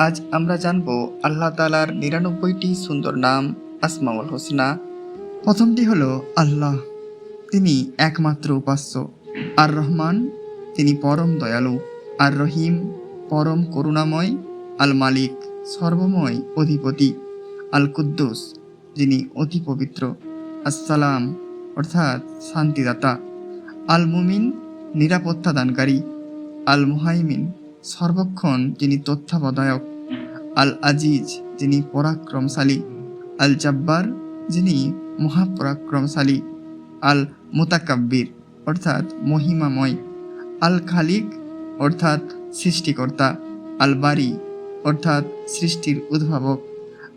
আজ আমরা জানব আল্লাহ তাআলার ৯৯টি সুন্দর নাম আসমাউল হোসনা। প্রথমটি হলো আল্লাহ, তিনি একমাত্র উপাস্য। আর রহমান, তিনি পরম দয়ালু। আর রহিম, পরম করুণাময়। আল মালিক, সর্বময় অধিপতি। আল কুদ্দুস, যিনি অতি পবিত্র। আসসালাম, অর্থাৎ শান্তিদাতা। আল মুমিন, নিরাপত্তা দানকারী। আল মুহাইমিন, সর্বক্ষণ যিনি তত্ত্বাবধায়ক। আল আজিজ, যিনি পরাক্রমশালী। আল জাব্বার, যিনি মহাপরাক্রমশালী। আল মুতাকাব্বির, অর্থাৎ মহিমাময়। আল খালিক, অর্থাৎ সৃষ্টিকর্তা। আল বারি, অর্থাৎ সৃষ্টির উদ্ভাবক।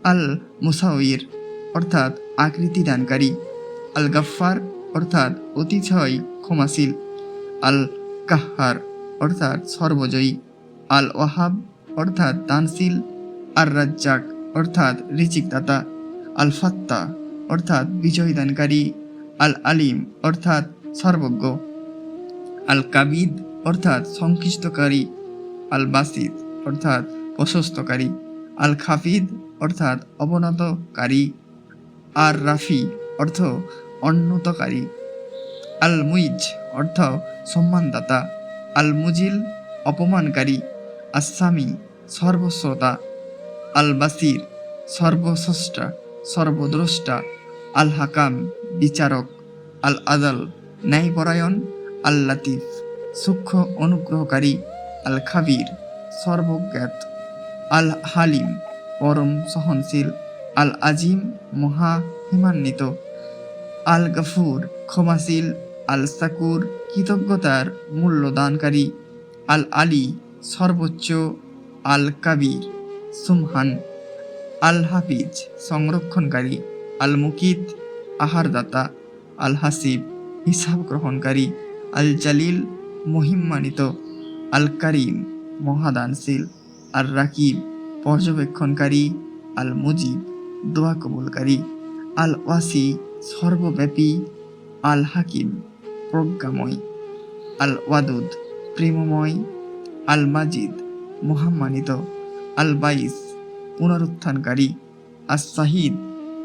আল মুসাউইর, অর্থাৎ আকৃতি দানকারী। আল গাফফার, অর্থাৎ অতিশয় ক্ষমাশীল। আল কাহ্হার, অর্থাৎ সর্বজয়ী। আল ওয়াহাব, অর্থাৎ দানশীল। আর রাজ্জাক, অর্থাৎ রিজিকদাতা। আল ফাত্তা, অর্থাৎ বিজয় দানকারী। আল আলিম, অর্থাৎ সর্বজ্ঞ। আল কাবিদ, অর্থাৎ সংকীর্তকারী। আল বাসিদ, অর্থাৎ প্রশস্তকারী। আল খাফিদ, অর্থাৎ অবনতকারী। আর রাফি, অর্থ উন্নতকারী। আল মুইজ, অর্থ সম্মানদাতা। আল মুজিল, অপমানকারী। আসামি, সর্বশ্রোতা। আল বাসির, সর্বস্রষ্টা, সর্বদ্রষ্টা। আল হাকাম, বিচারক। আল আদাল, ন্যায়পরায়ণ। আল লাতিফ, সূক্ষ্ম অনুগ্রহকারী। আল খাবির, সর্বজ্ঞাত। আল হালিম, পরম সহনশীল। আল আজিম, মহাহিমান্বিত। আল গফুর, ক্ষমাশীল। আল সাকুর, কৃতজ্ঞতার মূল্যদানকারী। আল আলী, সর্বোচ্চ। আল কাবির, সুমহান। আল হাফিজ, সংরক্ষণকারী। আল মুকিত, আহারদাতা। আল হাসিব, হিসাব গ্রহণকারী। আল জালিল, মহিমান্বিত। আল কারিম, মহাদানশীল। আর রাকিব, পর্যবেক্ষণকারী। আল মুজিব, দোয়া কবুলকারী। আল ওয়াসি, সর্বব্যাপী। আল হাকিম, প্রজ্ঞাময়। আল ওয়াদুদ, প্রেমময়। আল মাজিদ, মহামানিত। আল বাইস, পুনরুত্থানকারী। আস শাহিদ,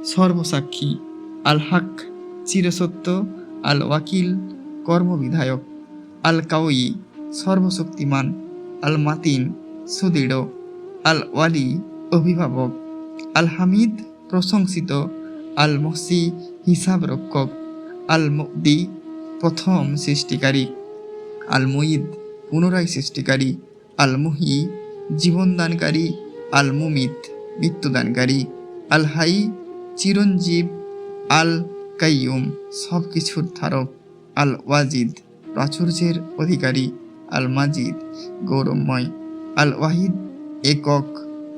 সর্বসাক্ষী। আল হক, চিরসত্য। আল ওয়াকিল, কর্মবিধায়ক। আল কাউই, সর্বশক্তিমান। আল মাতিন, সুদৃঢ়। আল ওয়ালি, অভিভাবক। আল হামিদ, প্রশংসিত। আল মহসি, হিসাব রক্ষক। আল মুবদি, প্রথম সৃষ্টিকারী। আল মুঈদ, পুনরায় সৃষ্টিকারী। আল মুহি, জীবনদানকারী। আল মুমিত, মৃত্যুদানকারী। আল হাই, চিরঞ্জীব। আল কাইয়ুম, সব কিছুর ধারক। আল ওয়াজিদ, প্রাচুর্যের অধিকারী। আল মাজিদ, গৌরবময়। আল ওয়াহিদ, একক।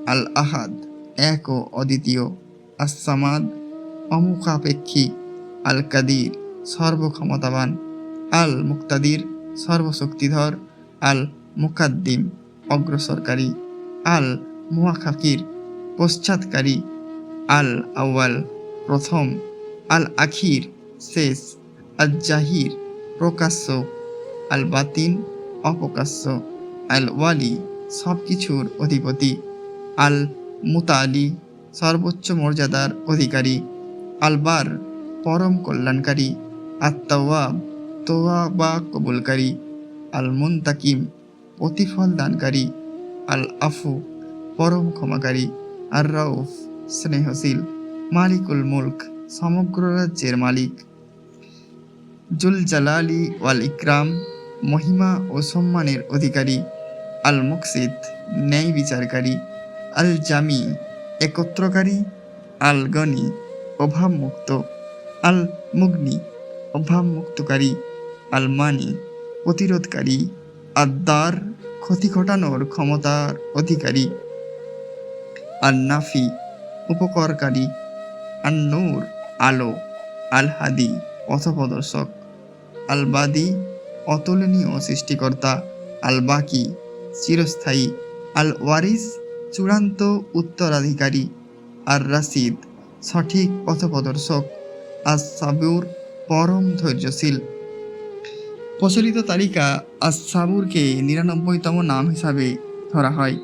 আল আহাদ, এক ও অদ্বিতীয়। আস সামাদ, অমুখাপেক্ষী। আল কাদির, সর্বক্ষমতাবান। আল মুক্তাদির, সর্বশক্তিধর। আল মুকাদ্দিম, অগ্রসরকারী। আল মুয়াখাকির, পশ্চাৎকারী। আল আউয়াল, প্রথম। আল আখির, শেষ। আল জাহির, প্রকাশ্য। আল বাতিন, অপ্রকাশ্য। আল ওয়ালি, সব কিছুর অধিপতি। আল মুতালি, সর্বোচ্চ মর্যাদার অধিকারী। আল বার, পরম কল্যাণকারী। আত তাওয়াব, তওবা কবুলকারী। আল মুনতাকিম, প্রতিফল দানকারী। আল আফু, পরম ক্ষমাকারী। আর রাউফ, স্নেহশীল। মালিকুল মুলক, সমগ্র রাজ্যের মালিক। জুল জালালি ওয়াল ইকরাম, মহিমা ও সম্মানের অধিকারী। আল মুকসিত, ন্যায় বিচারকারী। আল জামি, একত্রকারী। আল গনি, অভাবমুক্ত। আল মুগনি, অভাবমুক্তকারী। আল মানি, প্রতিরোধকারী। আদ্দার, ক্ষতি ঘটানোর ক্ষমতার অধিকারী। আল নাফি, উপকারকারী। আন নূর, আলো। আল হাদি, পথপ্রদর্শক। আল বাদি, অতুলনীয় সৃষ্টিকর্তা। আল বাকি, চিরস্থায়ী। আল ওয়ারিস, চূড়ান্ত উত্তরাধিকারী। আর রাশিদ, সঠিক পথপ্রদর্শক। আস সাবুর, পরম ধৈর্যশীল। প্রচলিত তালিকা আস সাবুরকে ৯৯তম নাম হিসাবে ধরা হয়।